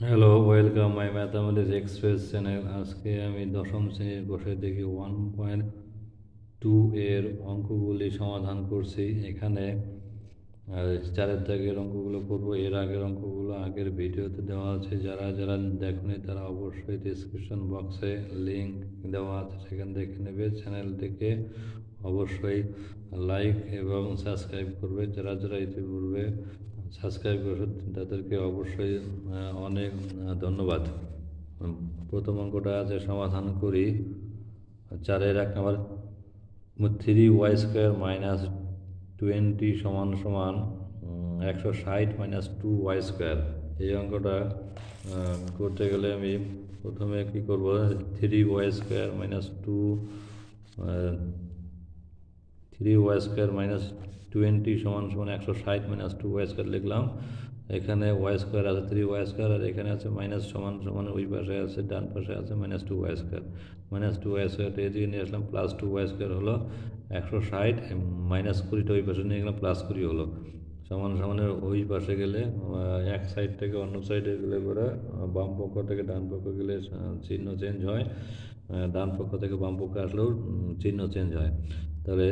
Hello, welcome my mathematics express channel. আজকে আমি দশম শ্রেণীর বসে দেখি 1.2 এর অঙ্কগুলি সমাধান করছি। এখানে চারের দাগের অঙ্কগুলো করব। এর আগের অঙ্কগুলো আগের ভিডিওতে দেওয়া আছে, যারা যারা দেখোনি তারা অবশ্যই ডিসক্রিপশন বক্সে লিঙ্ক দেওয়া আছে, সেখান দেখে নেবে। চ্যানেলটিকে অবশ্যই লাইক এবং সাবস্ক্রাইব করবে। যারা যারা ইতিপূর্বে সাবস্ক্রাইব করেছে তাদেরকে অবশ্যই অনেক ধন্যবাদ। প্রথম অঙ্কটা আছে, সমাধান করি। 4-1 নম্বর, 3y² - 20 সমান 160 - 2y²। এই অঙ্কটা করতে গেলে আমি প্রথমে কী করবো, 3y² - 2 3y² - 20 সমান 160 - 2y² লিখলাম। এখানে y² আছে 3y², আর এখানে আছে মাইনাস সমান সমান, ওই পাশে আছে, ডান পাশে আছে -2y²। -2y² এদিকে নিয়ে আসলাম, +2y² হলো 160, মাইনাস 20টা ওই পাশে নিয়ে গেলাম, +20 হলো। সমান সমানের ওই পাশে গেলে এক সাইড থেকে অন্য সাইডে গেলে পরে বাম পক্ষ থেকে ডান পক্ষ গেলে চিহ্ন চেঞ্জ হয়, ডান পক্ষ থেকে বাম পক্ষে আসলেও চিহ্ন চেঞ্জ হয়। তাহলে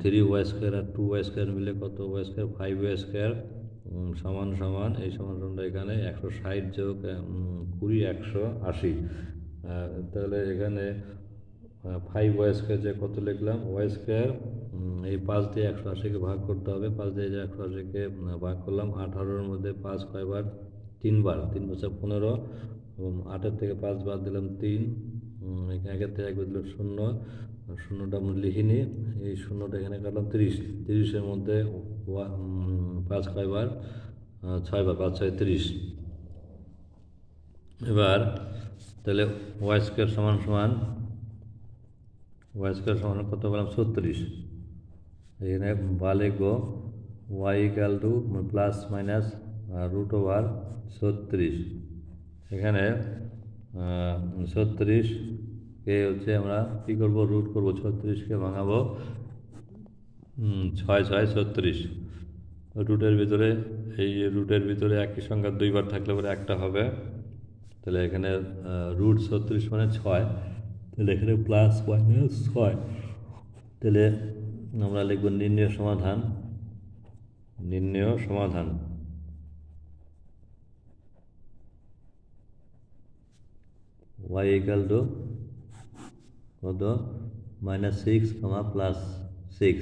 3y² আর 2y² মিলে কত y²? 5y²। সমান সমান, এই সমান সমানটা এখানে 160 যোগ 20 180। তাহলে এখানে 5y² যে কত লিখলাম, y², এই 5 দিয়ে 180কে ভাগ করতে হবে। 5 দিয়ে 180কে ভাগ করলাম। 18-র মধ্যে 5 কয়বার? 3 বার। 3 × 5 = 15, 8-এর থেকে 5 বাদ দিলাম 3, একের থেকে 1 বাদ দিলাম 0, শূন্যটা আমরা লিখিনি, এই শূন্যটা এখানে কাটলাম 30। 30-এর মধ্যে 5 কয়বার? 6 বার। 5 × 6 = 30। এবার তাহলে y² সমান সমান কত পেলাম? 36। এখানে বা লিখবো y = প্লাস মাইনাস √36। এখানে 36কে হচ্ছে আমরা কী করবো? রুট করবো। 36কে ভাঙাবো 6 × 6 = 36। রুটের ভিতরে, এই রুটের ভিতরে একই সংখ্যা দুইবার থাকলে পরে একটা হবে। তাহলে এখানে √36 মানে 6, তাহলে এখানে প্লাস মাইনাস 6। তাহলে আমরা লিখব নির্ণয় সমাধান। y = কত? -6, +6,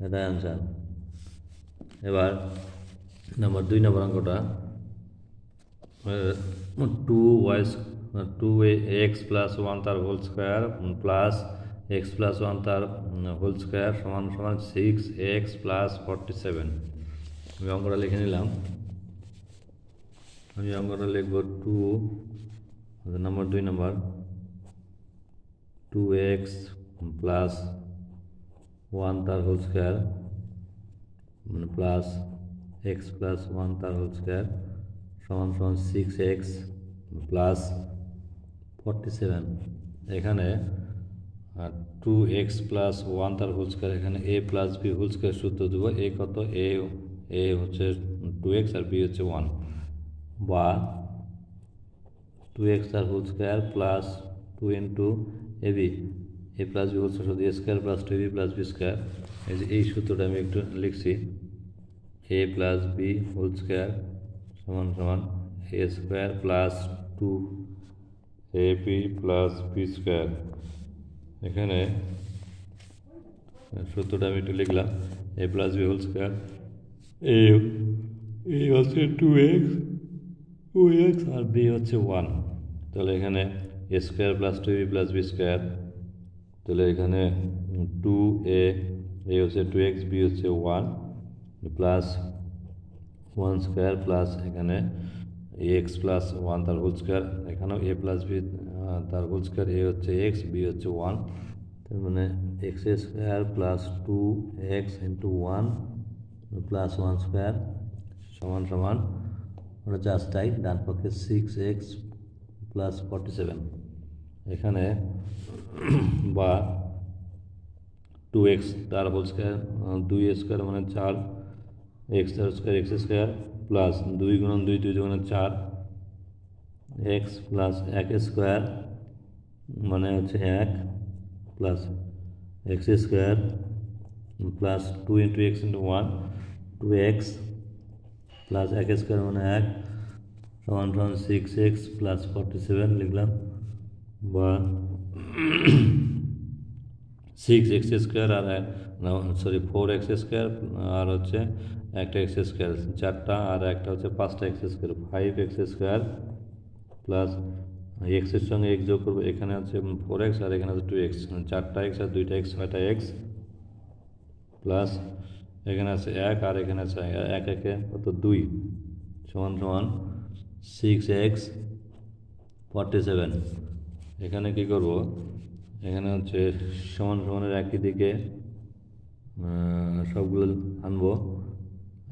এটা অ্যান্সার। এবার 2 নম্বর অঙ্কটা, 2x + 1 তার হোল স্কোয়ার প্লাস x + 1 তার হোল স্কোয়ার সমান সমান 6x + 47। আমি অঙ্কটা লিখে নিলাম। আমি অঙ্কটা লিখব 2 নম্বর, 2x + 1 তার হোল স্কোয়ার প্লাস x + 1 তার হোল স্কোয়ার সমান সমান 6x + 47। এখানে 2x + 1 তার হোল স্কোয়ার, এখানে a + b হোল স্কোয়ার সূত্র দেবো। a কত? a হচ্ছে 2x আর b হচ্ছে 1, বা 2x তার whole square plus 2 × ab, a + b whole square, শুধু a² + 2ab + b²। এই যে এই সূত্রটা আমি একটু লিখছি, a + b হোল স্কোয়ার সমান সমান a² + 2ab + b²। এখানে সূত্রটা আমি একটু লিখলাম, a + b whole square, a হচ্ছে 2x আর b হচ্ছে 1। তাহলে এখানে a² + 2ab + b²। তাহলে এখানে 2a, a হচ্ছে 2x, b হচ্ছে 1, প্লাস 1² প্লাস এখানে x + 1 তার হোল স্কোয়ার, এখানেও a + b তার হোল স্কোয়ার, a হচ্ছে x, b হচ্ছে 1। তার মানে x² + 2x × 1 + 1² সমান সমান, ওটা জাস্ট তাই, ডান পক্ষে 6x + 47। এখানে বা 2x তার হোল স্কোয়ার, 2a² মানে 4, x² x² plus 2 × 2 = 4, x plus এক স্কোয়ার মানে হচ্ছে এক plus x square plus two into x into one, 2x plus এক স্কোয়ার মানে এক সমান সমান 6x প্লাস 47 লিখলাম, বা 6x স্কোয়ার আর সরি 4x স্কোয়ার আর হচ্ছে একটা এক্স স্কোয়ার, চারটা আর একটা হচ্ছে 5টা x square, 5x square plus এক্সের সঙ্গে এক্স যোগ করবো, এখানে আছে 4x আর এখানে আছে 2x, 4টা এক্স আর 2টা এক্স 6টা এক্স প্লাস এখানে আছে এক আর এখানে আছে এক একে কত 2 সমান সমান 6x 47। এখানে কি করব, এখানে হচ্ছে সমান সমানের একই দিকে সবগুলো আনবো,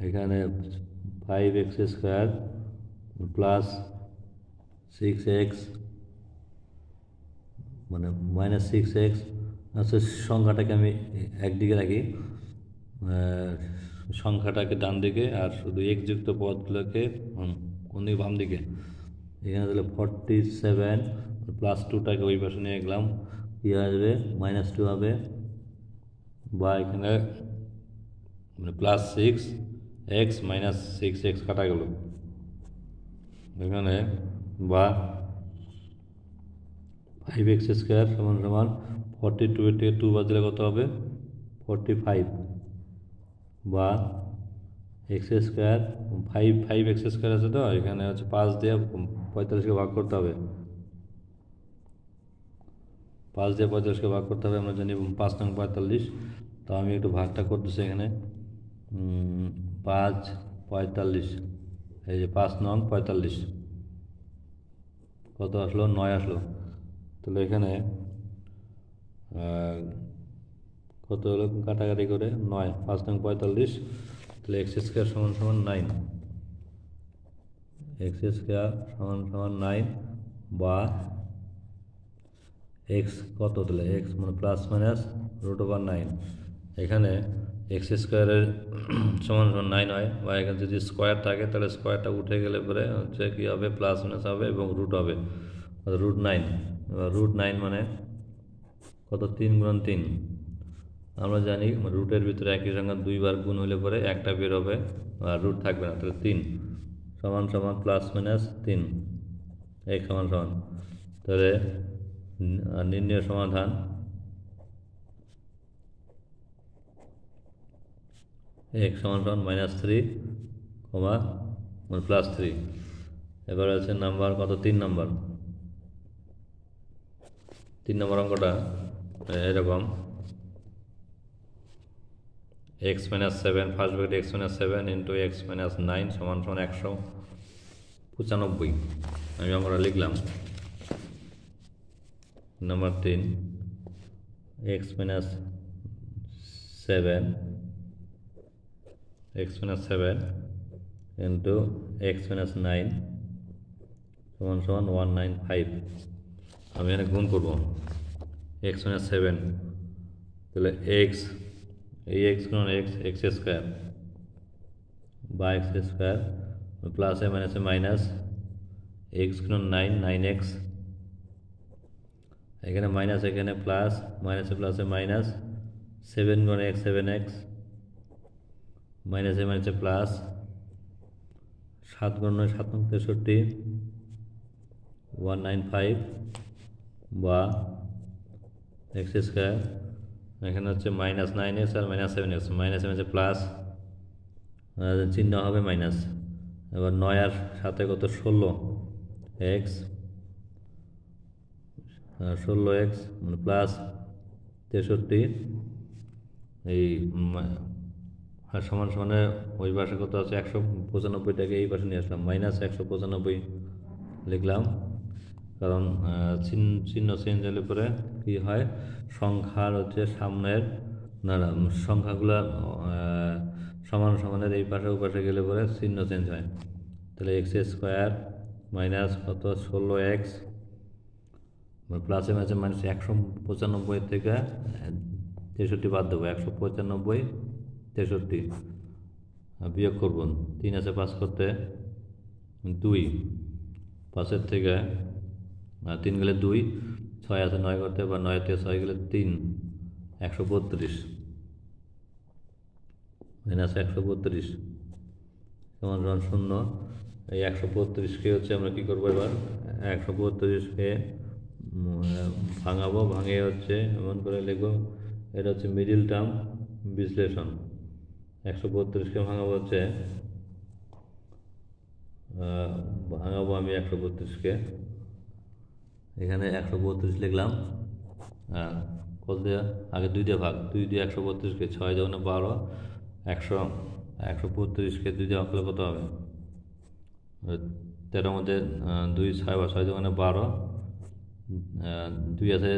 এখানে 5x স্কোয়ার প্লাস 6x মানে মাইনাস 6x, আচ্ছা সংখ্যাটাকে আমি একদিকে রাখি, সংখ্যাটাকে ডান দিকে আর শুধু এক্স যুক্ত পদগুলোকে কোন দিকে, বাম দিকে। এখানে তাহলে 47 প্লাস 2টাকে ওই পাশে নিয়ে গেলাম, কী আসবে -2 হবে, বা এখানে মানে প্লাস 6x মাইনাস 6x কাটা গেল এখানে, বা 5x স্কোয়ার সমান সমান 42 থেকে 2 বাদ দিলে কত হবে 45, বা এক্স স্কোয়ার 5x স্কোয়ার আছে তো এখানে হচ্ছে 5 দিয়ে 45কে ভাগ করতে হবে, 5 দিয়ে 45কে ভাগ করতে হবে, আমরা জানি 5 নং 45। তো আমি একটু ভাগটা করতেছি এখানে 5 45, এই যে 5 নং 45 কত আসলো 9 আসলো, তাহলে এখানে কত হলো কাটাকাটি করে 9, 5 নং 45, তাহলে এক্স স্কোয়ার সমান সমান 9, এক্স স্কোয়ার সমান সমান 9, বা এক্স কত, তাহলে এক্স মানে প্লাস মাইনাস √9, এখানে এক্স স্কোয়ারের সমান সমান 9 হয়, বা এখানে যদি স্কোয়ার থাকে তাহলে স্কোয়ারটা উঠে গেলে পরে হচ্ছে কী হবে প্লাস মাইনাস হবে এবং রুট হবে, √9, এবার √9 মানে কত 3 গুণন 3, আমরা জানি রুটের ভিতরে একই সংখ্যা 2 বার গুণ হলে পরে একটা বের হবে আর রুট থাকবে না, তাহলে 3 সমান সমান প্লাস মাইনাস 3 এক সমান সমান, তাহলে নির্ণয় সমাধান x সমান সমান -3, মানে +3। এবার আছে নাম্বার কত 3 নম্বর, 3 নম্বর অঙ্কটা এরকম x - 7 first bracket x - 7 into x - 9 সমান সমান 195। আমি অঙ্কটা লিখলাম নাম্বার 3 x - 7 ইন্টু x - 9 সমান সমান 195। আমি এখানে গুণ করব x - 7, তাহলে x এই x গুণ x স্কোয়ার বা x স্কোয়ার প্লাস মাইনাসে মাইনাস x গুণ 9 9x, এখানে মাইনাস এখানে প্লাস মাইনাসে প্লাসে মাইনাস 7 গুণ x 7x, মাইনাসে মাইনাসে প্লাস 7 গুণ 9 7 নং 63 195, বা x স্কোয়ার এখানে হচ্ছে -9x আর -7x, মাইনাসে মাইনাসে প্লাস চিহ্ন হবে মাইনাস, এবার 9 আর 7 কত 16x, 16x মানে প্লাস 63, এই সমান সমানে ওই পাশে কত আছে 195টাকে এই পাশে নিয়ে আসলাম -195 লিখলাম, কারণ চিহ্ন চেঞ্জ হলে পরে কী হয় সংখ্যার হচ্ছে সামনের না সংখ্যাগুলো সমান সমানের এই পাশে ও পাশে গেলে পরে চিহ্ন চেঞ্জ হয়, তাহলে x স্কোয়ার মাইনাস কত 16x প্লাসে মাঝে মাইনাস 195 থেকে 63 বাদ দেবো, 195 63 বিয়োগ করব 3 আছে 5 করতে 2, 5 থেকে 3 গেলে 2, 6 আছে 9 করতে, বা 9 থেকে 6 গেলে 3, 132 মাইনাস 132 সমান সমান 0। এই 132কে হচ্ছে আমরা কী করবো এবার, 132কে ভাঙাবো, ভাঙিয়ে হচ্ছে এমন করে লিখবো, এটা হচ্ছে মিডিল টার্ম বিশ্লেষণ। 132কে ভাঙাবো হচ্ছে, ভাঙাবো আমি 132কে, এখানে 132 লিখলাম, কত দেওয়া আগে 2 দিয়ে ভাগ, 2 দিয়ে 132কে, 6 যখন 12, 132কে 2 দিয়ে ভাগ করলে কত হবে, 13 মধ্যে 2 6 বা 6 যখন 12, 2 আছে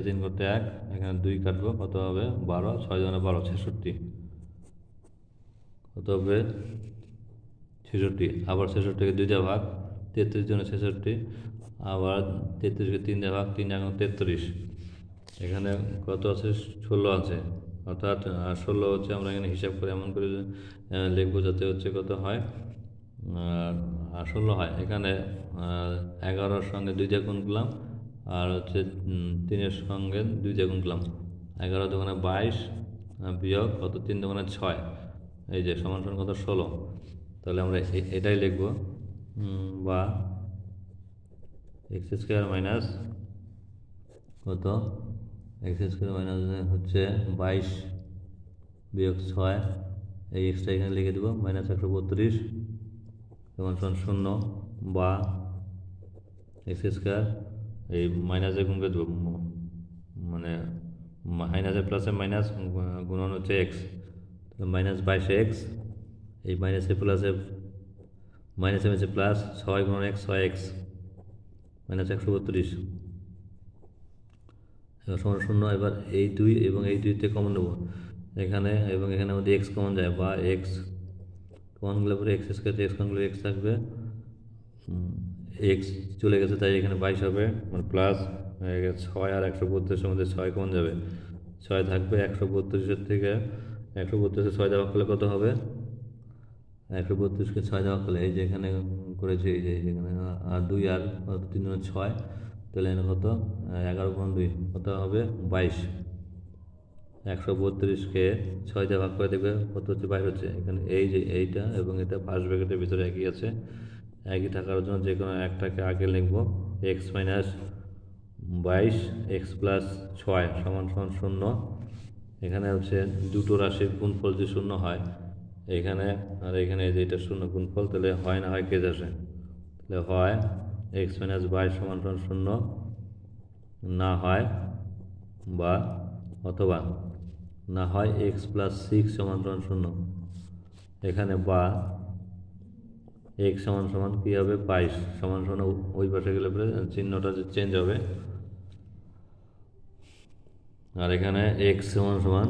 3 করতে 1, এখানে 2 কাটবো, কত হবে 12, 6 যখন 12, 66, কত হবে 66। আবার 66কে 2 দিয়ে ভাগ, 33 জনে 66, আবার 33কে 3 দিয়ে ভাগ, 3 এখন 33, এখানে কত আছে 16 আছে, অর্থাৎ 16 হচ্ছে আমরা এখানে হিসাব করে এমন করে লিখবো যাতে হচ্ছে কত হয়, 16 হয়। এখানে 11-র সঙ্গে 2 দিয়ে গুণ করলাম, আর হচ্ছে 3-এর সঙ্গে 2 দিয়ে গুণ করলাম, 11 দোকানে 22 বিয়োগ কত 3 দোকানে 6, এই যে সমান সমান কত 16। তাহলে আমরা এটাই লিখব, বা এক্স স্কোয়ার মাইনাস কত, এক্স স্কোয়ার মাইনাস হচ্ছে 22 বিয়োগ 6, এই এক্সটা এখানে লিখে দেবো, মাইনাস 132 সমান সমান 0, বা এক্স স্কোয়ার এই মাইনাসে গুণ করে দেবো, মানে মাইনাসে প্লাসে মাইনাস গুণন হচ্ছে এক্স, মাইনাস 22 এক্স, এই মাইনাসে প্লাসে মাইনাসে মাইনাসে প্লাস 6 গুণন এক্স, 6 এক্স মাইনাস 132 সমান 0। এবার এই 2 এবং এই 2তে কমন নেব এখানে, এবং এখানে আমাদের এক্স কমন যায়, বা এক্স কমন গেলে পরে এক্স স্কোয়ার, এক্স কমন গেলে এক্স থাকবে, এক্স চলে গেছে তাই এখানে 22 হবে, মানে প্লাস 6 আর 132-এর মধ্যে 6 কমন যাবে, 6 থাকবে, 132-এর থেকে 132-এ 6 দেওয়া করলে কত হবে, 132-কে 6 দেওয়া করলে এই যে এখানে করেছি, এই যে এখানে আর 2 আর 3 6, তাহলে এখানে কত 11 গুণ 2 কত হবে 22, 132কে 6 দিয়ে ভাগ করে দেবে কত হচ্ছে 22 হচ্ছে। এখানে এই যে এইটা এবং এটা ফার্স্ট ব্র্যাকেটের ভিতরে একই আছে, একই থাকার জন্য যে কোনো একটাকে আগে লিখব, এক্স মাইনাস 22 এক্স প্লাস 6 সমান সমান 0। এখানে হচ্ছে দুটো রাশির গুণফল যদি 0 হয়, এখানে আর এখানে যে এটা 0 গুণফল, তাহলে হয় না হয় কেজ আসে, তাহলে হয় এক্স মাইনাস 22 সমান সমান 0, না হয় বা অথবা না হয় এক্স প্লাস 6 সমান সমান 0, এখানে বা এক্স সমান সমান কী হবে 22 সমান সমান, ওই পাশে গেলে পরে চিহ্নটা যে চেঞ্জ হবে, আর এখানে এক্স সমান সমান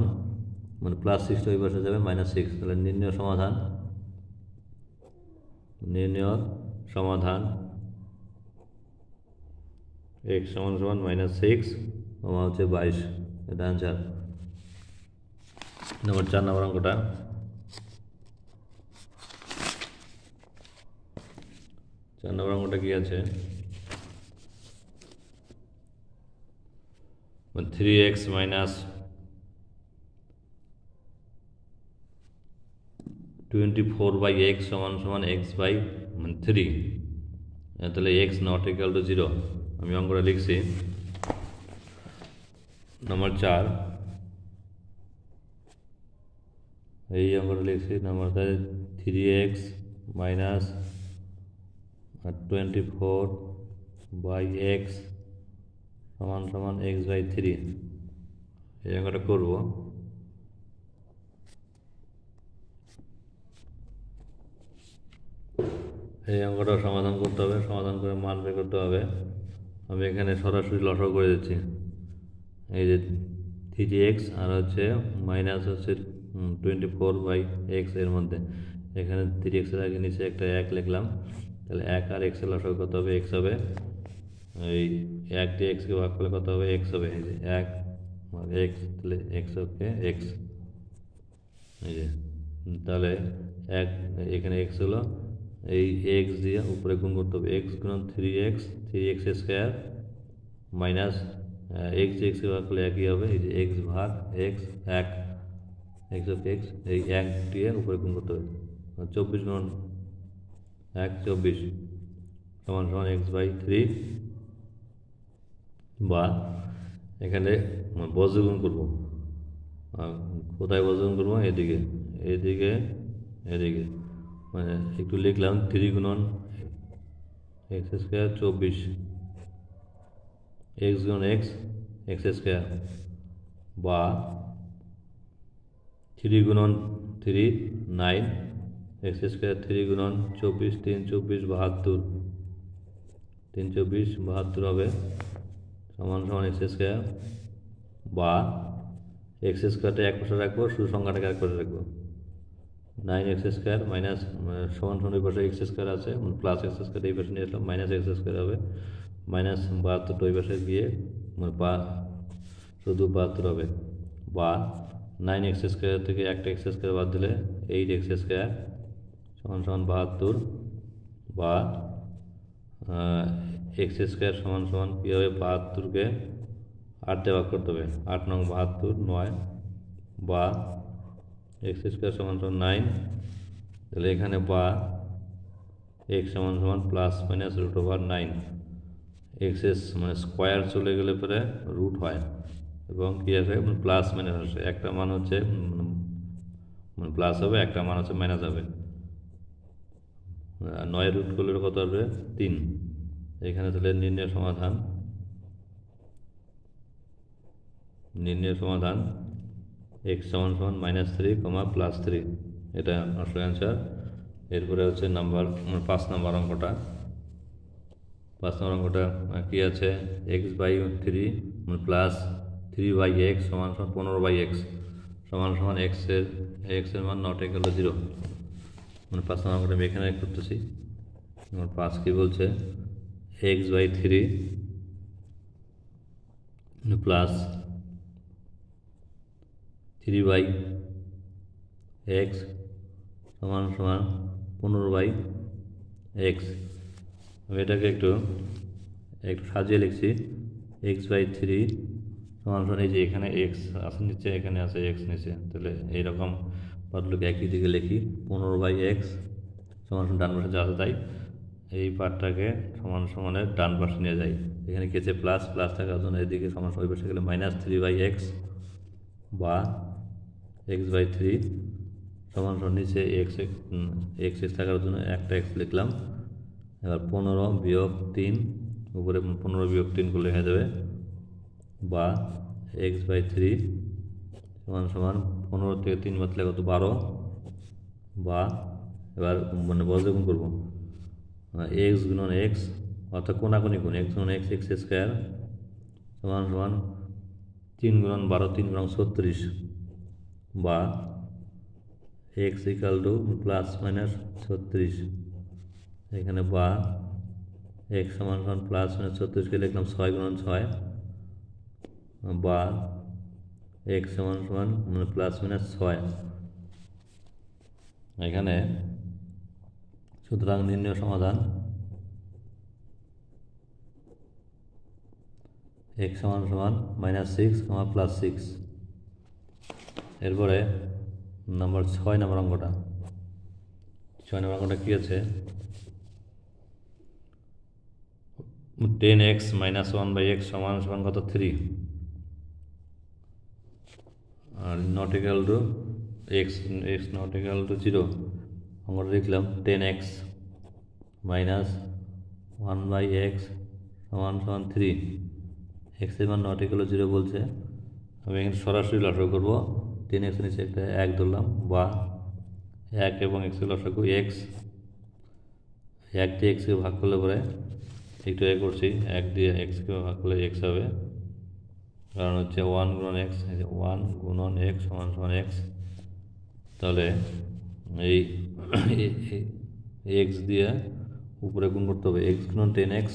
মানে প্লাস 6 ওই পাশে যাবে -6, তাহলে নির্ণয় সমাধান এক্স সমান সমান -6 হচ্ছে 22, এটা অ্যান্সার। নম্বর 4 নম্বর অঙ্কটা, 4 নম্বর অঙ্কটা কি আছে, 3x minus 24 by x সমান সমান x by 3, তাহলে x নট ইকুয়াল টু 0। আমি অঙ্কটা লিখছি, নম্বর 4 এই অঙ্কটা লিখছি, নম্বরটা 3x মাইনাস 24 by x সমান সমান x by 3, এই অঙ্কটা করবো। এই অঙ্কটা সমাধান করতে হবে, সমাধান করে মান বের করতে হবে। আমি এখানে সরাসরি লসাগু করে দিচ্ছি, এই যে 3x আর হচ্ছে মাইনাস হচ্ছে 24 বাই এক্স, এর মধ্যে এখানে 3x এর আগে নিচে একটা 1 লিখলাম, তাহলে 1 আর x এর লসাগু কত হবে, x হবে, এই 1 দিয়ে x কে ভাগ করলে কত হবে, x হবে, এই যে 1 আর x, তাহলে x ওকে x, এই যে তাহলে 1 এখানে x হলো, এই এক্স দিয়ে উপরে গুণ করতে হবে, এক্স গুণন 3x square minus x x ভাগ করলে একই হবে, এই যে এক্স ভাগ এক্স এক এক্স অফ এক্স, এই এক দিয়ে উপরে গুণ করতে হবে, 24 গুণন 1 24 সমান সমান x/3, বা এখানে বজ্রগুণ করবো, কোথায় বজ্রগুণ করবো, এদিকে এদিকে এদিকে, মানে একটু লিখলাম 3 গুণন এক্স স্কোয়ার 24 এক্স গুণন এক্স স্কোয়ার, বা 3 গুণন 3 9 এক্স স্কোয়ার, 3 গুণন 24 3 24 72 3 24 72 হবে সমান সমান এক্স স্কোয়ার, বা এক্স স্কোয়ারটা এক পাশে রাখবো, শুধু সংখ্যাটাকে এক পাশে রাখবো, 9x স্কোয়ার মাইনাস সমান সমান ওই পাশে এক্স স্কোয়ার আছে, প্লাস এক্স স্কোয়ার এই পাশে নিয়ে আসলাম, মাইনাস এক্স স্কোয়ার হবে, মাইনাস 72 ওই পাশে গিয়ে শুধু 72 হবে, বা 9x স্কোয়ার থেকে একটা এক্স স্কোয়ার বাদ দিলে 8x স্কোয়ার সমান সমান 72, বা এক্স স্কোয়ার সমান সমান কী হবে, 72কে 8 দিয়ে ভাগ করতে হবে, 8 নং 72 9, বা এক্স স্কোয়ার সমান সমান 9, তাহলে এখানে বা এক্স সমান সমান plus minus root over 9, x মানে স্কোয়ার চলে গেলে পরে রুট হয় এবং কী আসে প্লাস মাইনাস আসে, একটা মান হচ্ছে মানে প্লাস হবে, একটা মান হচ্ছে মাইনাস হবে, 9 রুট করলে কত আসবে 3, এখানে তাহলে নির্ণয় সমাধান x সমান সমান -3, +3, এটা আসলে অ্যান্সার। এরপরে হচ্ছে নাম্বার 5 নম্বর অঙ্কটা। 5 নম্বর অঙ্কটা কি আছে, x/3 প্লাস 3/x সমান সমান 15/x সমান সমান x এর মান নট ইকুয়াল টু 0। 5 নম্বর অঙ্কটা আমি এখানে করতেছি। 5 কি বলছে, x/3 প্লাস 3/x সমান সমান 15/x। আমি এটাকে একটু সাজিয়ে লিখছি, x/3 সমান সমান, এই যে এখানে x আছে নিচে, এখানে আছে x নিচে, তাহলে এইরকম পার্টগুলোকে একই দিকে লিখি। 15/x সমান সমান ডান পাশে যা আছে তাই, এই পার্টটাকে সমান সমানের ডান পাশে নিয়ে যাই। এখানে কি আছে প্লাস থাকার জন্য এদিকে সমান ওই পাশে গেলে -3/x, বা x/3 সমান সমান নিচে x থাকার জন্য একটা x লিখলাম। এবার 15 - 3 উপরে 15 - 3 করলে হয়ে যাবে, বা x/3 সমান সমান 15 থেকে 3 বাতলে কত 12, বা এবার বজ্রগুণ করবো, x গুণন x অর্থাৎ কোনাকুনি গুণ, x গুণন x স্কোয়ার সমান সমান 3 গুণন 12 3 গুণন 36, বা x equal to plus minus 36, এখানে বা x সমান সমান প্লাস মাইনাস 36কে লিখলাম 6 গুণন 6, বা x সমান সমান প্লাস মাইনাস 6। এখানে সুতরাং নির্ণয় সমাধান x সমান সমান -6, +6। এরপরে নাম্বার 6 নম্বর অঙ্কটা। 6 নম্বর অঙ্কটা কি আছে, 10x - 1/x সমান সমান কত 3, are not equal to x not equal to 0। অঙ্কটা লিখলাম 10x - 1/x সমান সমান 3, x এর মান নট ইকুয়াল টু 0 বলছে। আমি এখানে সরাসরি লসাগু করবো, 10x এর নিচে একটা 1 ধরলাম, বা 1 এবং x এর লসাগু x, 1 দিয়ে x-কে ভাগ করলে পরে একটু করছি, 1 দিয়ে x-কে ভাগ করলে x হবে, কারণ হচ্ছে 1 গুণন x, 1 গুণন x সমান সমান x। তাহলে এই x দিয়ে উপরে গুণ করতে হবে, x গুণন 10x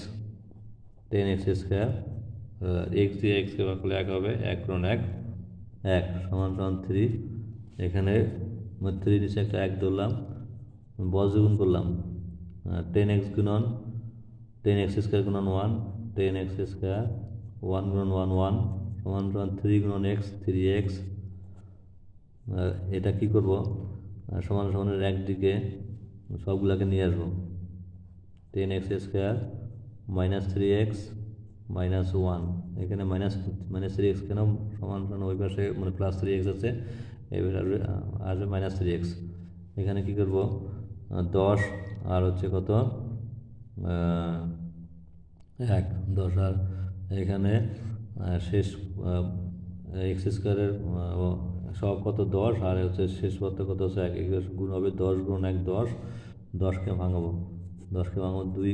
স্কোয়ার, x দিয়ে x-কে ভাগ করলে 1 হবে, 1 গুণন 1 সমান সমান 3। এখানে 3 নিচে একটা 1 ধরলাম, বজ্রগুণ করলাম, 10x গুণন 10x স্কোয়ার গুণন 1, 10x স্কোয়ার 1 গুণন 1 1 সমান সমান 3 গুণন x 3x। এটা কি করব, সমান সমানের একদিকে সবগুলোকে নিয়ে আসবো। 10x square minus 3x minus 1, এখানে মাইনাস 3x কেন, সমান সমান ওই পাশে মানে প্লাস 3x আছে, এবার আসবে মাইনাস 3x। এখানে কি করব, 10 আর হচ্ছে কত 1, 10 আর এখানে শেষ এক্স স্কোয়ারের সব কত 10 আর হচ্ছে শেষ পদটা কত হচ্ছে 1, গুণ হবে 10 গুণ 1 10, 10কে ভাঙাবো 2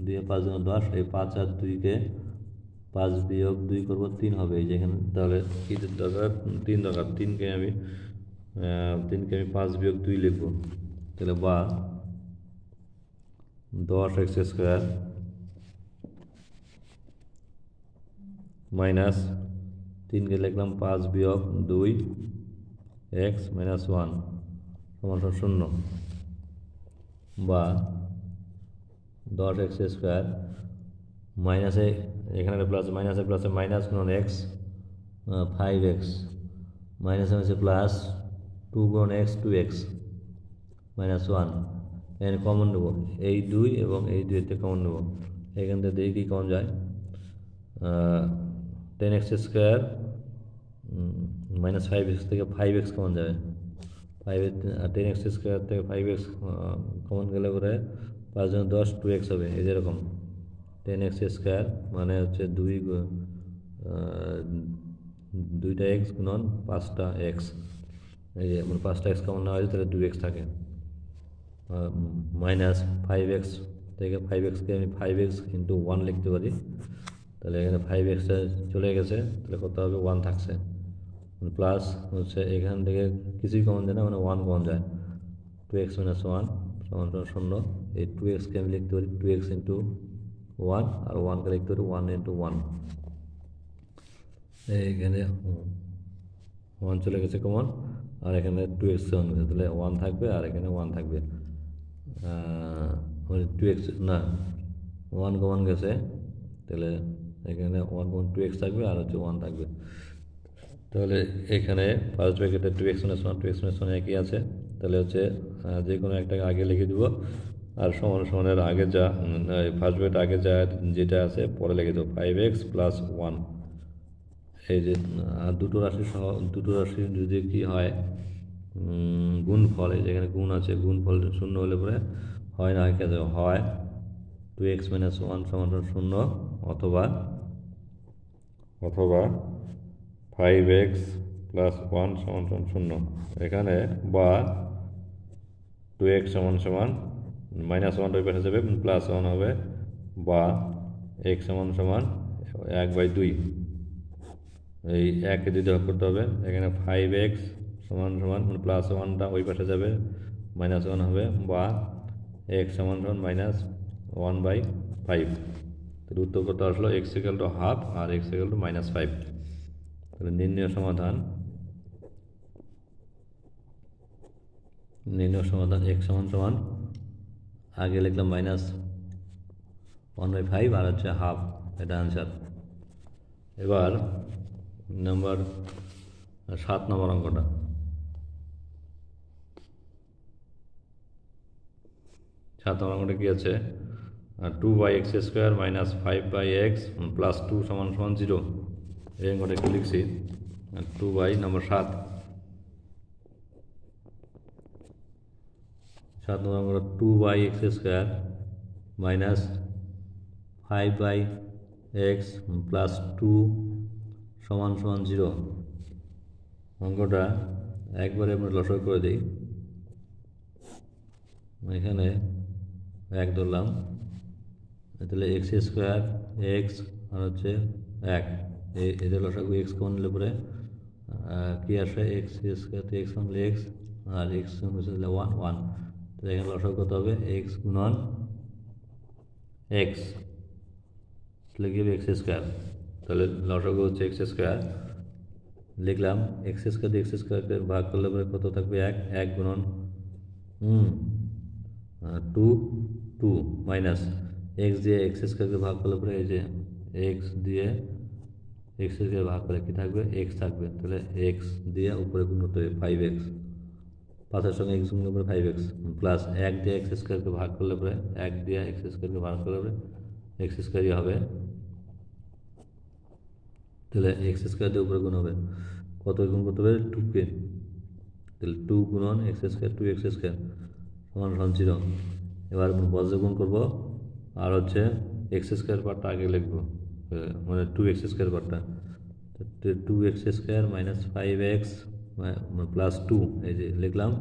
দিয়ে 5 গুণ 10, এই 5 আর 2কে 5 বিয়োগ 2 করবো 3 হবে। এই যেখানে তাহলে কি দরকার, 3 দরকার, 3কে আমি 5 বিয়োগ 2 লিখবো, তাহলে বা 10x স্কোয়ার মাইনাস 3কে লিখলাম 5 বিয়োগ 2 x মাইনাস 1 সমান 0, বা 10x স্কোয়ার মাইনাসে এখানে প্লাস মাইনাসে প্লাসে মাইনাস গুণন x 5x মাইনাসে হচ্ছে প্লাস 2 গুণন x 2x মাইনাস 1, এখানে কমন নেব, এই 2 এবং এই 2 কমন নেব, এখান থেকে দেখি কি কমন যায়। 10x স্কোয়ার মাইনাস 5x থেকে 5x কমন যাবে, 10x স্কোয়ার থেকে 5x কমন গেলে পরে 5 × 10 2x হবে। এই যেরকম 10x স্কোয়ার মানে হচ্ছে 2টা x গুণন 5টা x, এই যে মানে 5টা x কমন নেওয়া হয়েছে তাহলে 2x থাকে, মাইনাস 5x থেকে 5xকে আমি 5x ইন্টু 1 লিখতে পারি, তাহলে এখানে 5xটা চলে গেছে, তাহলে কত হবে 1 থাকছে, প্লাস হচ্ছে এখান থেকে কিছুই কমন যায় না মানে 1 কমন যায়, 2x মাইনাস 1 সমান 0, এই 2xকে আমি লিখতে পারি 2x ইন্টু 1 আর 1কে লিখতে পারি 1 ইন্টু 1, এইখানে 1 চলে গেছে কমন, আর এখানে 2x কমন গেছে, তাহলে 1 থাকবে আর এখানে 1 থাকবে, 2x না 1 কমন গেছে, তাহলে এখানে 1 কমন 2x থাকবে আর হচ্ছে 1 থাকবে, তাহলে এখানে ফার্স্ট ব্র্যাকেটে 2x মাইনাস 1 2x মাইনাস 1 একই আছে, তাহলে হচ্ছে যে কোনো একটা আগে লিখে দেবো, আর সমান সমানের আগে যা ফার্স্ট ব্র্যাকেট আগে যা যেটা আছে পরে লিখে দেবো 5x প্লাস 1। এই যে দুটো রাশি যদি কি হয় গুণফল, এই যেখানে গুণ আছে, গুণফল 0 হলে পরে হয় না কে দেবে, হয় 2x মাইনাস 1 সমান 0 অথবা 5x প্লাস 1 সমান 0, এখানে বা 2x সমান মাইনাস 1 ওই পাশে যাবে প্লাস 1 হবে, বা x সমান 1/2, এই 1কে 2 দিয়ে ভাগ করতে হবে, এখানে 5x সমান মানে প্লাস 1টা ওই পাশে যাবে মাইনাস 1 হবে, বা x সমান মাইনাস 1/5, তাহলে উত্তর করতে আসলো x ইকুয়াল টু হাফ আর x ইকুয়াল টু -5। তাহলে নির্ণয় সমাধান x সমান আগে লিখলাম -1/5 আর হচ্ছে হাফ, এটা আনসার। এবার নাম্বার 7 নম্বর অঙ্কটা, 7 নম্বর অঙ্কটা কি আছে, 2x square minus 5x plus 2 সমান 0, এই অঙ্কটা একটু লিখছি। 2 নম্বর 7 নম্বর অঙ্কটা 2x square minus 5x plus 2 সমান 0, অঙ্কটা একবারে আমরা লসাগু করে দিই, এখানে 1 ধরলাম, তাহলে x স্কোয়ার x আর হচ্ছে 1, এদের লসাগু x কমন নিলে পরে কি আসে, x স্কোয়ার x কমলে x আর x কমলে 1 1, তাহলে এখানে লসাগু কত হবে, x গুণন x, তাহলে কি হবে x স্কোয়ার, তাহলে লসাগু হচ্ছে x স্কোয়ার লিখলাম, x স্কোয়ার দিয়ে x স্কোয়ারকে ভাগ করলে পরে কত থাকবে 1 গুণন 2 টু মাইনাস এক্স দিয়ে এক্স স্কোয়ারকে ভাগ করলে পরে এই যে এক্স দিয়ে এক্স স্কোয়ারকে ভাগ করে কী থাকবে এক্স থাকবে, তাহলে এক্স দিয়ে উপরে গুণ করতে হবে 5x, 5-এর সঙ্গে এক্স গুণ করলে পরে 5x প্লাস 1 দিয়ে এক্স স্কোয়ারকে ভাগ করলে পরে 1 দিয়ে এক্স স্কোয়ারকে ভাগ করলে পরে এক্স স্কোয়ারই হবে, তাহলে এক্স স্কোয়ার দিয়ে উপরে গুণ হবে, কত গুণ করতে হবে 2কে, তাহলে 2 গুণন এক্স স্কোয়ার 2x স্কোয়ার সমান সমান 0। এবার বজ্র গুণ করবো আর হচ্ছে এক্স স্কোয়ার পার্টটা আগে লিখবো, মানে 2x স্কোয়ার পার্টটা, 2x square minus 5x plus 2 এই যে লিখলাম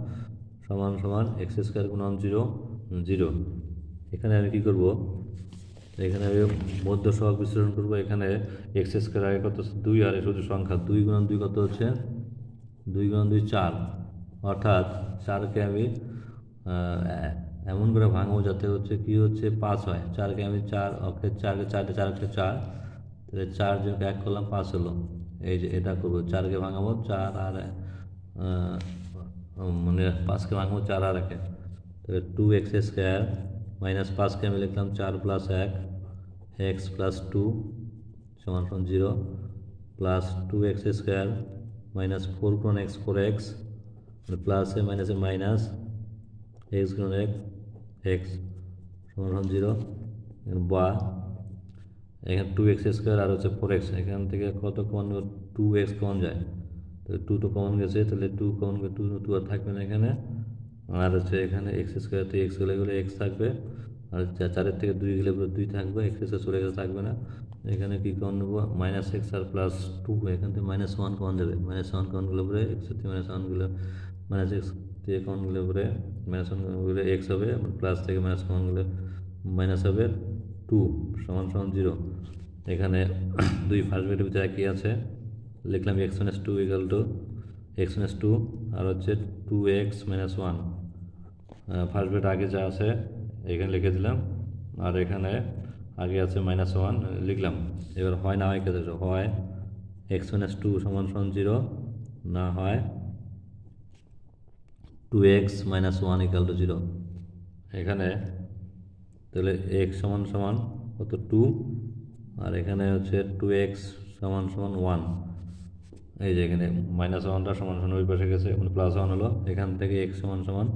সমান সমান এক্স স্কোয়ার গুণন 0 0। এখানে আমি কী করবো, এখানে আমি মধ্য সহগ বিশ্লেষণ করবো, এখানে এক্স স্কোয়ার আগে কত 2 আর শুধু সংখ্যা 2 গুণন 2 কত হচ্ছে 2 গুণন 2 4, অর্থাৎ 4কে আমি এমন করে ভাঙবো যাতে হচ্ছে কি হচ্ছে 5 হয়, 4কে আমি 4 অক্ষে 4কে 4 4 তাহলে 4 জনকে 1 করলাম 5 হলো, এই যে এটা করবো 4কে ভাঙাবো 4 আর মানে 5কে ভাঙবো 4 আর 1, তাহলে 2x স্কোয়ার মাইনাস 5কে আমি লিখলাম 4 প্লাস 1 x প্লাস 2 সমান সমান 0 প্লাস 2x স্কোয়ার মাইনাস 4 গুণ x 4x প্লাসে মাইনাসে মাইনাস x গুণ x সমান সমান 0 বা এখানে 2x স্কোয়ার আর হচ্ছে 4x, এখান থেকে কত কমন 2x কমন যায়, তাহলে 2 তো কমন গেছে, তাহলে 2 কমন গেলে 2 আর থাকবে না এখানে, আর হচ্ছে এখানে এক্স স্কোয়ার থেকে এক্স চলে গেলে এক্স থাকবে, আর 4-এর থেকে 2 গেলে 2 থাকবে, এক্স স্কোয়ার চলে গেলে থাকবে না, এখানে কী কমন নেবো মাইনাস এক্স আর প্লাস 2, এখান থেকে -1 কমন যাবে, -1 কমন গেলে পরে এক্স থেকে -1 গেলে মাইনাস এক্স থেকে কমন গেলে পরে -1 গেলে এক্স হবে, প্লাস থেকে মাইনাস কমন গেলে মাইনাস হবে 2 সমান সমান 0। এখানে 2 ফার্স্ট ব্র্যাকেটের ভিতরে একই আছে, লিখলাম x - 2 ইকুয়াল টু x - 2 আর হচ্ছে 2x - 1, ফার্স্ট ব্র্যাকেট আগে যা আছে এখানে লিখে দিলাম, আর এখানে আগে আছে -1 লিখলাম। এবার হয় না হয় কে হয় x - 2 সমান সমান 0, না হয় 2x - 1 ইকুয়াল টু 0। এখানে তাহলে x সমান সমান কত 2 আর এখানে হচ্ছে 2x সমান সমান 1, এই যে এখানে -1টা সমান সমান ওই পাশে গেছে, মানে +1 হলো, এখান থেকে x সমান সমান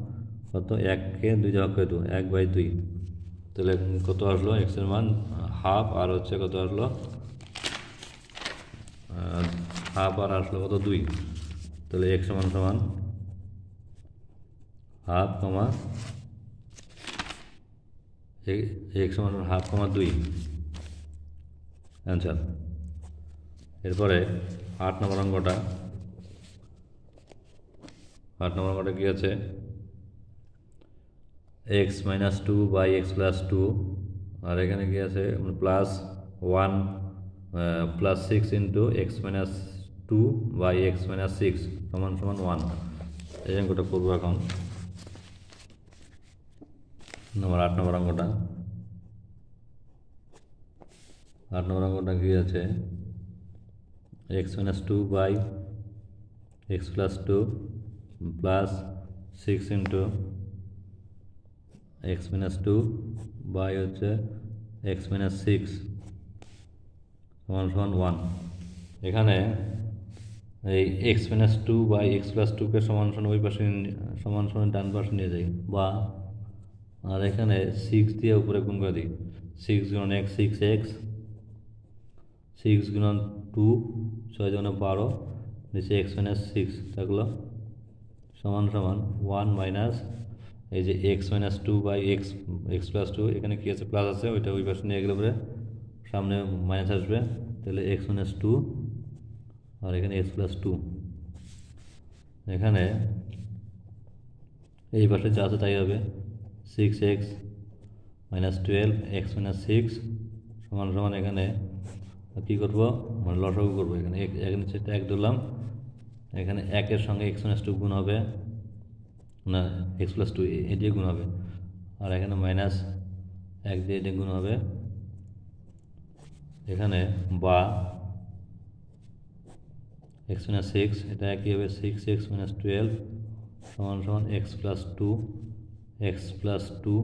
কত 1কে 2 দিয়ে ভাগ করে 2 1/2, তাহলে কত আসলো x এর মান হাফ, আর হচ্ছে কত আসলো হাফ আর আসলো কত 2, তাহলে x সমান সমান হাফ কমা x সমান হাফ কমা 2 অ্যান্সার। এরপরে 8 নম্বর অঙ্কটা কি আছে x - 2 বাই x প্লাস 2, আর এখানে কি আছে +1 plus 6 into x - 2 by x - 6 সমান সমান 1। এই অঙ্কটা করবো এখন। 8 নম্বর অঙ্কটা কি আছে x - 2 by x plus 2 plus 6 into x - 2 by হচ্ছে x - 6 সমান সমান 1। এখানে এই x - 2 বাই x প্লাস 2কে সমান সমান ওই পাশে সমান সমান ডান পাশে নিয়ে যাই, বা আর এখানে 6 দিয়ে উপরে গুণ করে দিই, 6 গুণন x 6x, 6 গুণন 2 6 গুণন 12, নিচে x - 6 থাকলো সমান সমান 1 মাইনাস এই যে x - 2 বাই x প্লাস 2, এখানে কি আছে প্লাস আছে, ওইটা ওই পাশে নিয়ে গেলে পরে সামনে মাইনাস আসবে, তাহলে x - 2 আর এখানে x প্লাস 2, এখানে এই পাশে যা আছে তাই হবে 6x - 12 x - 6 সমান সমান এখানে কী করবো মানে লসাগু করবো, এখানে সেটা 1 ধরলাম, এখানে 1-এর সঙ্গে x - 2 গুণ হবে না x প্লাস 2 এ দিয়ে গুণ হবে, আর এখানে -1 দিয়ে এটা গুণ হবে, এখানে বা x - 6 এটা একই হবে 6x - 12 সমান সমান x প্লাস 2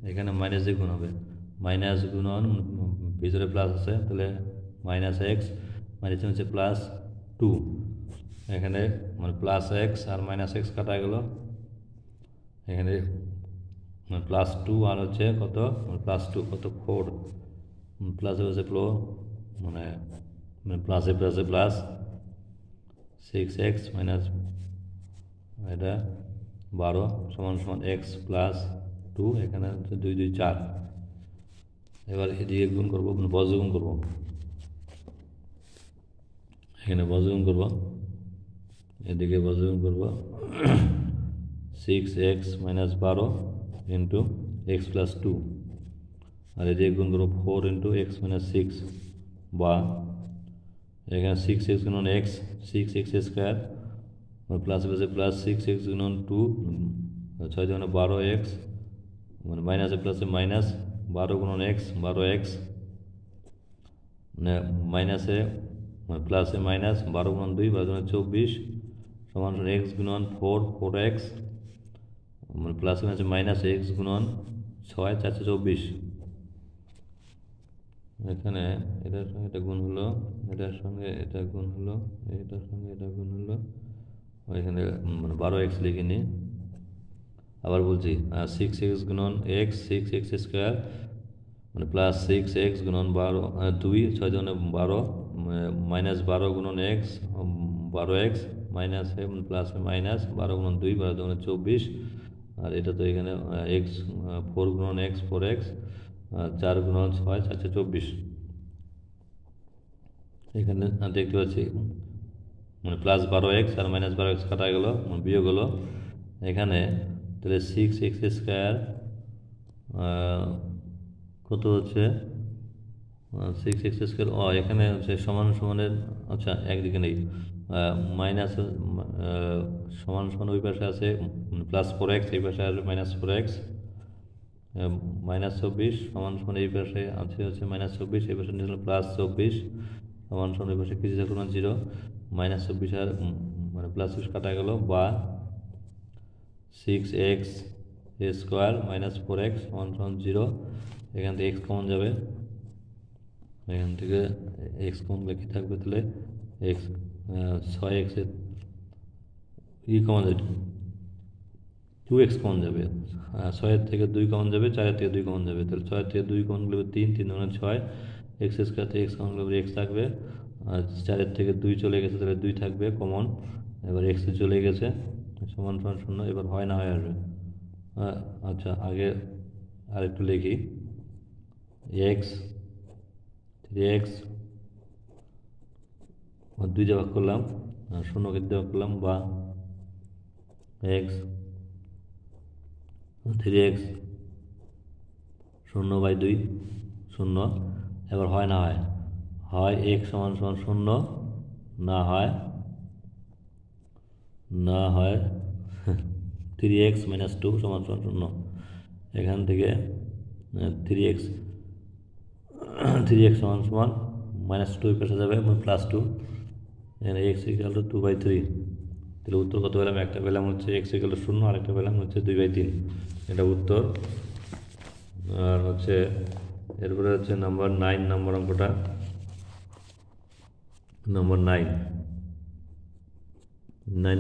এখানে মাইনাস দিয়ে গুণ হবে, মাইনাস গুণন ভিতরে প্লাস আছে, তাহলে মাইনাস এক্স মাইনাস হচ্ছে প্লাস টু, এখানে মানে প্লাস এক্স আর মাইনাস এক্স কাটা গেল, এখানে প্লাস টু আর হচ্ছে কত প্লাস টু কত ফোর, প্লাসে হচ্ছে মানে প্লাসে প্লাসে প্লাস সিক্স এক্স মাইনাস এটা 12 সমান সমান এক্স প্লাস টু, এখানে হচ্ছে 2 2 4। এবার এদিকে গুণ করবো, বজ্রগুণ করবো, এখানে বজ্রগুণ করবো, এদিকে বজ্রগুণ করবো, 6x minus 12 into x plus two, আর এদিকে গুণ করবো 4 ইন্টু এক্স মাইনাস 6, বা এখানে 6x গুণন এক্স 6x স্কোয়ার প্লাস প্লাসে প্লাস 6x গুণন 2 6 মানে 12x, মানে মাইনাসে প্লাসে মাইনাস 12 গুণন এক্স 12x, মানে মাইনাসে মানে প্লাসে মাইনাস 12 গুণন 2 12 গুণন 24 সমান এক্স গুণন 4 4x, মানে প্লাসে মাইনাসে মাইনাস এক্স গুণন 6 424। এখানে এটার সঙ্গে এটা গুণ হলো, এটার সঙ্গে এটা গুণ হলো, এটার সঙ্গে এটা গুণ হলো, এখানে মানে 12x লিখে নিই। আবার বলছি 6x গুণন এক্স 6x স্কোয়ার মানে প্লাস 6x গুণন 12 2 6 জনে 12 মাইনাস 12 গুণন x 12x minus plus minus 12 গুণন 2 12 জনে 24, আর এটা তো এখানে এক্স 4 গুণন এক্স 4x 4 গুণন 6 4 24। এখানে দেখতে পাচ্ছি মানে প্লাস 12x আর মাইনাস 12x কাটা গেল, বিয়োগ হলো, এখানে তাহলে 6x স্কোয়ার কত হচ্ছে 6x স্কোয়ার, এখানে হচ্ছে সমান সমানের, আচ্ছা একদিকে নেই, মাইনাস সমান সমান ওই পাশে আছে প্লাস 4x, এই পাশে আসবে মাইনাস 4x, মাইনাস 24 সমান সমান এই পাশে আছে হচ্ছে মাইনাস 24, এই পাশে নিয়ে প্লাস 24 সমান সমান এই পাশে কিছু থাকলো না 0, মাইনাস 24 আর মানে প্লাস 24 কাটা গেল, বা 6x স্কোয়ার মাইনাস 4x সমান সমান 0, এখান থেকে এক্স কমন যাবে, এখান থেকে এক্স কমন গেলে কী থাকবে, তাহলে এক্স 6x কমন যাবে 2x কমন যাবে, 6 থেকে 2 কমন যাবে, 4 থেকে 2 কমন যাবে, তাহলে 6 থেকে 2 কমন গেলে 3 3 মানে 6, এক্স স্কোয়ার থেকে এক্স কমন গেলে এক্স থাকবে, আর 4 থেকে 2 চলে গেছে তাহলে 2 থাকবে কমন, এবার এক্স চলে গেছে সমান সমান 0, এবার হয় না হয় আসবে। আচ্ছা আগে আরেকটু লিখি, এক্স 3x 2 দিয়ে ভাগ করলাম, 0কে দিয়ে ভাগ করলাম, বা এক্স 3x 0/2 0, এবার হয় না হয়, হয় x সমান সমান 0, না হয় 3x মাইনাস 2 সমান সমান 0, এখান থেকে 3x সমান সমান মাইনাস 2 পেশা যাবে প্লাস 2, এখানে x ইকুয়াল টু 2/3, তাহলে উত্তর কত পেলাম, একটা পেলাম হচ্ছে x ইকুয়াল টু 0, আরেকটা পেলাম হচ্ছে 2/3, এটা উত্তর। আর হচ্ছে এরপরে হচ্ছে নাম্বার 9 নম্বর অঙ্কটা, নম্বর 9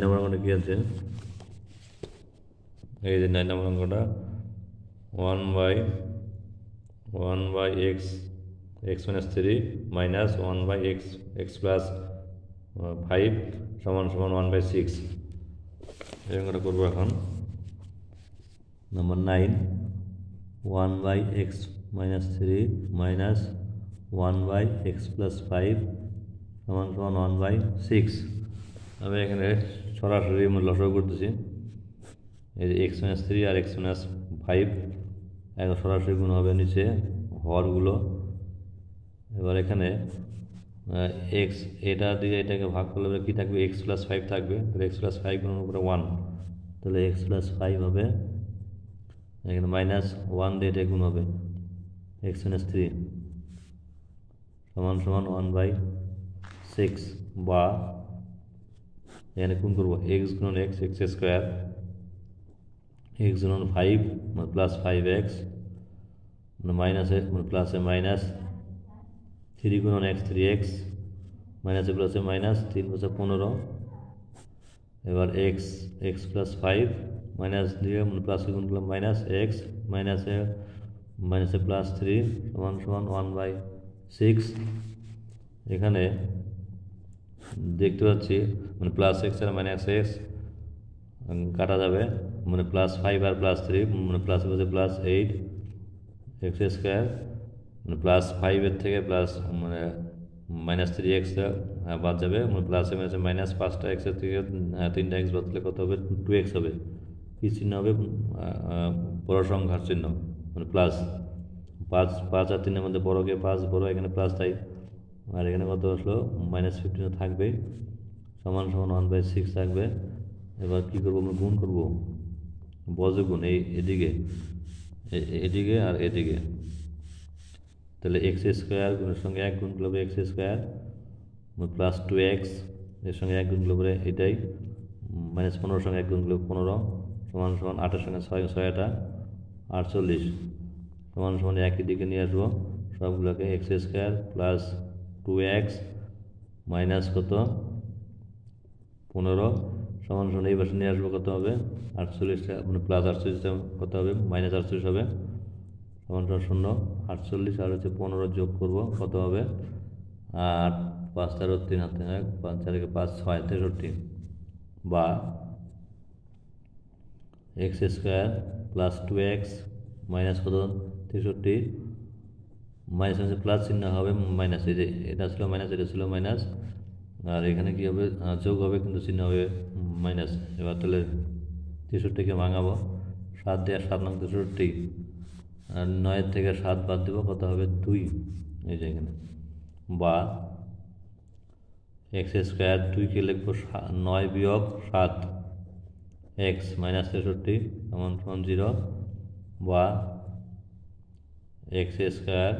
নম্বর অঙ্কটা কী আছে, এই যে 9 নম্বর অঙ্কটা 1/x x minus 3 minus 1/x x plus 5 সমান সমান 1/6, এই অঙ্কটা করবো এখন। নম্বর 9 1/x minus 3 minus 1/x plus 5 সমান সমান 1/6, আমি এখানে সরাসরি লসাগু করতেছি, এই যে x minus 3 আর x minus 5 এখন সরাসরি গুণ হবে নিচে হরগুলো, এবার এখানে এক্স এটা দিয়ে এটাকে ভাগ করলে কী থাকবে, এক্স প্লাস 5 থাকবে, তাহলে এক্স প্লাস 5 গুণের উপরে 1, তাহলে এক্স প্লাস 5 হবে, এখানে মাইনাস 1 দিয়ে এটা গুণ হবে, এক্স মাইনাস 3 সমান সমান 1/6, বা এখানে গুণ করবো এক্স গুণন এক্স এক্স স্কোয়ার, এক্স গুণন 5 প্লাস 5x মাইনাস প্লাসে মাইনাস 3 গুণন এক্স 3x, মাইনাসে প্লাসে মাইনাস 3 × 15, এবার এক্স এক্স প্লাস 5 মাইনাস দিয়ে প্লাসে গুণ করলাম মাইনাস এক্স মাইনাসে মাইনাসে প্লাস 3 সমান সমান 1/6। এখানে দেখতে পাচ্ছি প্লাস এক্স আর মাইনাস এক্স কাটা যাবে, প্লাস 5 আর প্লাস 3 প্লাসে প্লাসে প্লাস 8 এক্স স্কোয়ার, প্লাস 5-এর থেকে প্লাস মাইনাস 3x বাদ যাবে, প্লাসে মাইনাসে মাইনাস 5টা এক্সের থেকে 3টা এক্স বাদ দিলে কত হবে 2x হবে। কী চিহ্ন হবে বড় সংখ্যার চিহ্ন, প্লাস 5 আর 3-এর মধ্যে বড়কে 5 বড়, এখানে প্লাস তাই, আর এখানে কত আসলো -15 থাকবেই, সমান সমান 1/6 থাকবে। এবার কী করবো আমরা গুণ করবো, বজ্রগুণ এদিকে এদিকে আর এদিকে, তাহলে এক্স স্কোয়ার গুণের সঙ্গে 1 গুণ করলে এক্স স্কোয়ার প্লাস 2x, এর সঙ্গে 1 গুণ করলে এটাই, -15 সঙ্গে 1 গুণ করলে 15 সমান সমান 8-এর সঙ্গে 6 48 সমান সমান একই দিকে নিয়ে আসবো সবগুলোকে, x square plus 2x minus কত 15 সমান সমান এই পাশে নিয়ে আসবো, কত হবে 48টা প্লাস 48টা কত হবে -48 হবে, সমান সমান 0 48 আর হচ্ছে 15 যোগ করবো কত হবে 8 5 13 3 হাতে 1 5 4 5 6 63, বা x square plus 2x minus কত 63, মাইনাস মাইনাসে প্লাস চিহ্ন হবে মাইনাস, এই যে এটা ছিল মাইনাস এটা ছিল মাইনাস, আর এখানে কী হবে যোগ হবে কিন্তু চিহ্ন হবে মাইনাস। এবার তাহলে 63কে ভাঙাবো 7 দিয়ে, 7 নং 63, আর 9-এর থেকে 7 বাদ দেবো কত হবে 2, এই যে এখানে, বা এক্স স্কোয়ার 2কে লিখবো 9 বিয়োগ 7 এক্স মাইনাস 63 সমান সমান 0, বা এক্স স্কোয়ার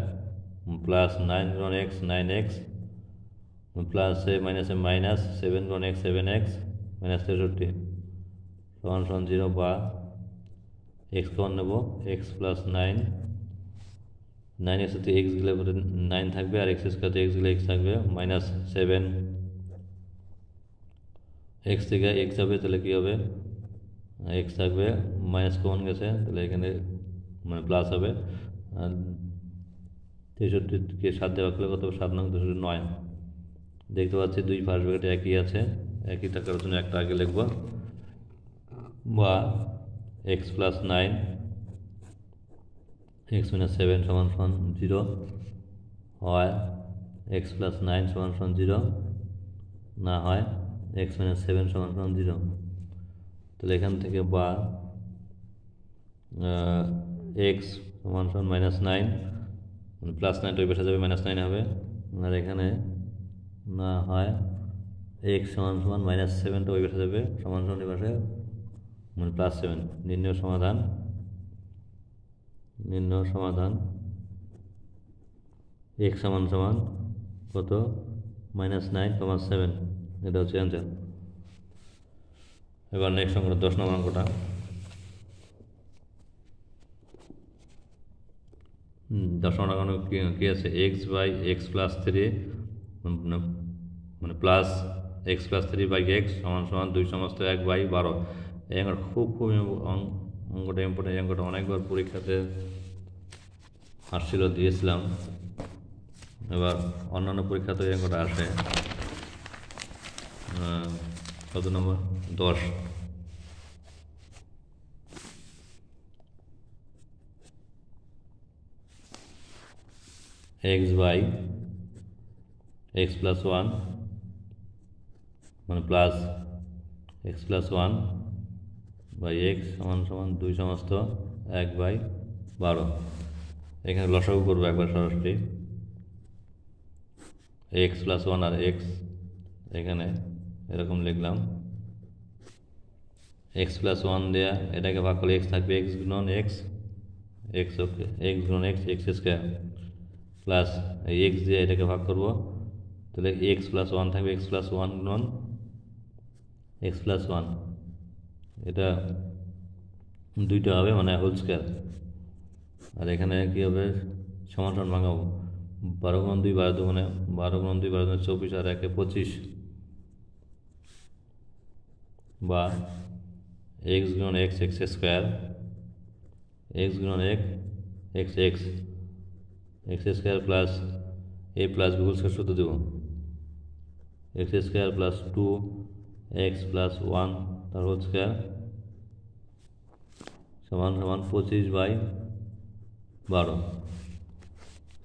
প্লাস 9 গুণ এক্স 9x প্লাসে মাইনাসে মাইনাস 7 গুণ এক্স 7x মাইনাস 63 সমান সমান 0, বা এক্স কমন নেব এক্স প্লাস 9 এর সাথে এক্স গেলে 9 থাকবে, আর এক্স স্কোয়ারে এক্স গেলে এক্স থাকবে, মাইনাস 7 এক্স থেকে এক্স যাবে, তাহলে কী হবে এক্স থাকবে, মাইনাস কমন গেছে তাহলে এখানে প্লাস হবে, আর 63কে 7 দিয়ে ভাগ করলে কত হবে 7 নং 9। দেখতে পাচ্ছি দুই ফার্স্ট ব্র্যাকেটে একই আছে, একই থাকার জন্য একটা আগে লিখব, বা এক্স প্লাস 9 এক্স মাইনাস 7 সমান সমান 0 হয়, এক্স প্লাস 9 সমান সমান 0 না হয় এক্স মাইনাস 7 সমান সমান 0, তাহলে এখান থেকে বা এক্স সমান সমান -9 প্লাস 9 ওই পাশে যাবে -9 হবে, আর এখানে না হয় এক্স সমান সমান -7টা ওই পাশে যাবে সমান সমান এই পাশে +7। নির্ণয় সমাধান এক্স সমান সমান কত -9,7, এটা হচ্ছে অ্যান্সার। এবার নেক্সট অঙ্ক 10 নম্বর অঙ্কটা, 10 নম্বর অঙ্ক কি আছে, x/x + 3 প্লাস x + 3/x সমান সমান 2 সমস্ত 1/12। এই অঙ্কটা খুব অঙ্কটা ইম্পর্টেন্ট, এই অঙ্কটা অনেকবার পরীক্ষাতে আসছিল, দিয়েছিলাম, এবার অন্যান্য পরীক্ষাতে এই অঙ্কটা আসে। কত নম্বর 10, x/x + 1 প্লাস x + 1/x সমান সমান 2 সমস্ত 1/12। এখানে লসাগু করবো একবার সরাসরি, x + 1 আর x এখানে এরকম লিখলাম, x + 1 দেয়া এটাকে ভাগ করলে x থাকবে x গুণন x, ওকে x গুণন x স্কোয়ার, প্লাস x দিয়ে এটাকে ভাগ করব, তাহলে x + 1 থাকবে x + 1 গুণন x + 1, এটা দুইটা হবে হোল স্কোয়ার, আর এখানে কী হবে, সমান সমান ভাঙাবো, 12 গুণন 2 12 দুগুণে 12 গুণন 2 12 দুগুণে 24 আর 1 25, বা এক্স গুণন এক্স এক্স স্কোয়ার, এক্স গুণন x x x x square plus a plus b whole square সূত্র দেবো, x square plus 2 x plus 1 তার হোল স্কোয়ার সমান সমান 25/12।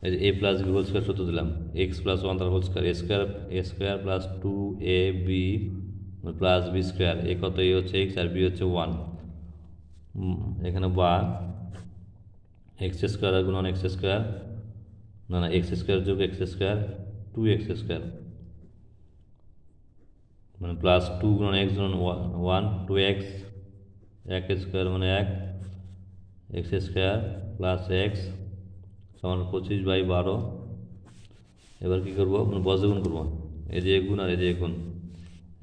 এই যে a plus b whole square সূত্র দিলাম, এক্স প্লাস 1 তার whole square, a square plus 2ab plus b square, a কত, এ হচ্ছে এক্স আর বি হচ্ছে 1, এখানে বা এক্স স্কোয়ার আর গুণন এক্স স্কোয়ার, না এক্স স্কোয়ার যোগ এক্স স্কোয়ার 2x স্কোয়ার, মানে প্লাস 2 গুণন এক্স গুণন 1 2x, 1 স্কোয়ার মানে 1 এক্স স্কোয়ার প্লাস এক্স সমান 25/12। এবার কী করবো, বজ্র গুণ করবো, এই যে গুণ আর এই যে গুণ,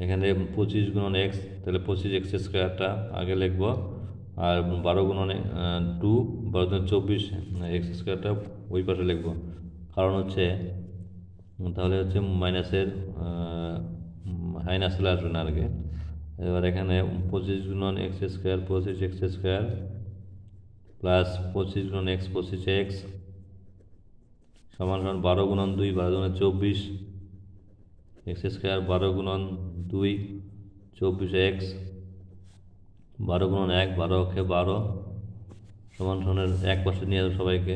এখানে 25 গুণন এক্স, তাহলে 25x স্কোয়ারটা আগে লিখবো, আর 12 গুণন 2 12 24 এক্স স্কোয়ারটা ওই পাশে লিখবো, কারণ হচ্ছে তাহলে হচ্ছে মাইনাসের মাইনাস চলে আসবে না আগে। এবার এখানে 25 গুণন x square 25x square plus 25 গুণন এক্স 25x সমান সমান 12 গুণন 2 12 গুণন 24 এক্স স্কোয়ার, 12 গুণন 2 24x, 12 গুণন 1 12 অক্ষে 12 সমান সমানের এক পাশে নিয়ে যাবো সবাইকে,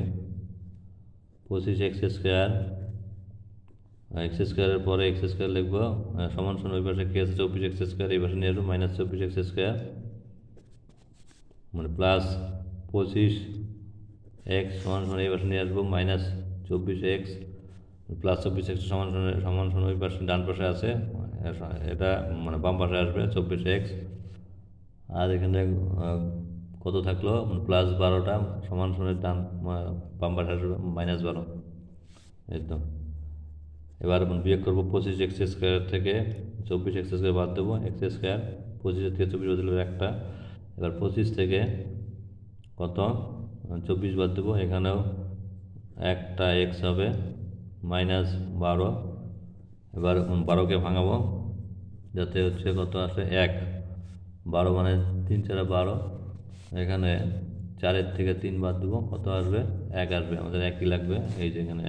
25x স্কোয়ার, এক্স স্কোয়ারের পরে এক্স স্কোয়ার লিখবো সমান সমান ওই পাশে কি আছে 24x স্কোয়ার, এই পাশে নিয়ে আসবো মাইনাস 24x স্কোয়ার, মানে প্লাস 25x সমান সমান এই পাশে নিয়ে আসবো মাইনাস 24x প্লাস 24x সমান সমান ওই পাশে ডান পাশে আছে, এটা মানে বাম পাশে আসবে 24x, আর এখানে কত থাকলো প্লাস 12টা সমান সমান ডান বাম পাশে আসবে -12, একদম। এবার বিয়োগ করবো 25x স্কোয়ার থেকে 24x স্কোয়ার বাদ দেবো, এক্স স্কোয়ার 25 থেকে 24 বাদ দিলে একটা, এবার 25 থেকে কত 24 বাদ দেবো, এখানেও একটা এক্স হবে -12, এবার 12কে ভাঙাবো যাতে হচ্ছে কত আসে 1, 12 মানে 3 4 12, এখানে 4-এর থেকে 3 বাদ দেবো, কত আসবে 1 আসবে, আমাদের 1ই লাগবে, এই যে এখানে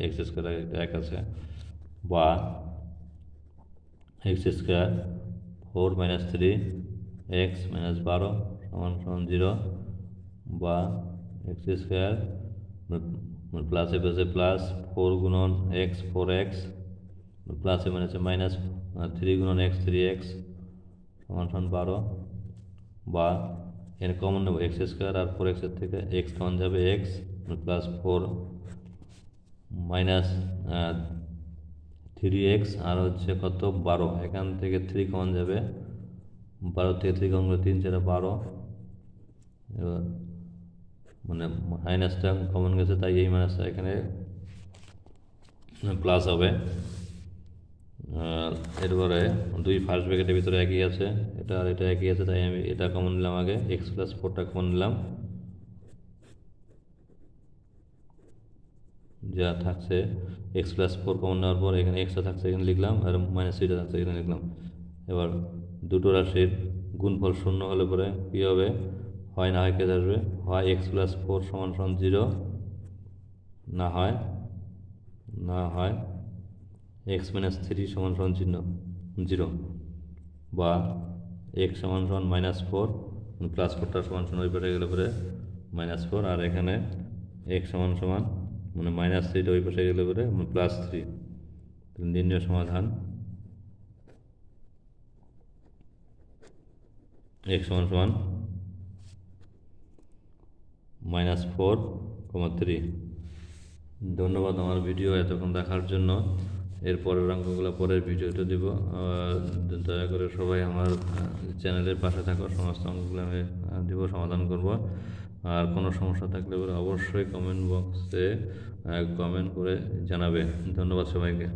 এক্স স্কোয়ার 1 আছে, বা এক্স স্কোয়ার 4 - 3x - 12 সমান সমান 0, বা এক্স স্কোয়ার প্লাসে প্লাসে প্লাস 4 গুণন এক্স 4x প্লাসে মাইনাসে মাইনাস 3 গুণন এক্স 3x সমান সমান 12, বা এখানে কমন নেব এক্স স্কোয়ার আর 4x এর থেকে এক্স কমন যাবে এক্স প্লাস 4 মাইনাস 3x আর হচ্ছে কত 12, এখান থেকে 3 কমন যাবে, 12 থেকে 3 কমন করে 3 4 12, এবার মানে মাইনাসটা কমন গেছে তাই এই মাইনাসটা এখানে প্লাস হবে। এরপরে 2 ফার্স্ট ব্র্যাকেটের ভিতরে একই আছে, এটা আর এটা একই আছে, তাই আমি এটা কমন নিলাম আগে, এক্স প্লাস 4টা কমন নিলাম, যা থাকছে এক্স প্লাস 4 কমন নেওয়ার পর এখানে এক্সটা থাকছে এখানে লিখলাম, আর -3টা থাকছে এখানে লিখলাম। এবার দুটো রাশির গুণফল শূন্য হলে পরে কী হবে, হয় না হয় কেটে আসবে, হয় এক্স প্লাস 4 সমান সমান 0, না হয় এক্স -3 সমান সমান চিহ্ন 0, বা এক্স সমান সমান -4 প্লাস 4টা সমান সমান ওই পাশে গেলে পরে -4, আর এখানে এক্স সমান সমান মানে -3টা ওই পাশে গেলে পরে +3। নির্ণয় সমাধান x সমান সমান -4,3। ধন্যবাদ আমার ভিডিও এতক্ষণ দেখার জন্য। এর পরের অঙ্কগুলো পরের ভিডিওতে দেব, দয়া করে সবাই আমার চ্যানেলের পাশে থাকো, সমস্ত অঙ্কগুলো আমি দেবো, সমাধান করব। আর কোনো সমস্যা থাকলে অবশ্যই কমেন্ট বক্সে কমেন্ট করে জানাবে। ধন্যবাদ সবাইকে।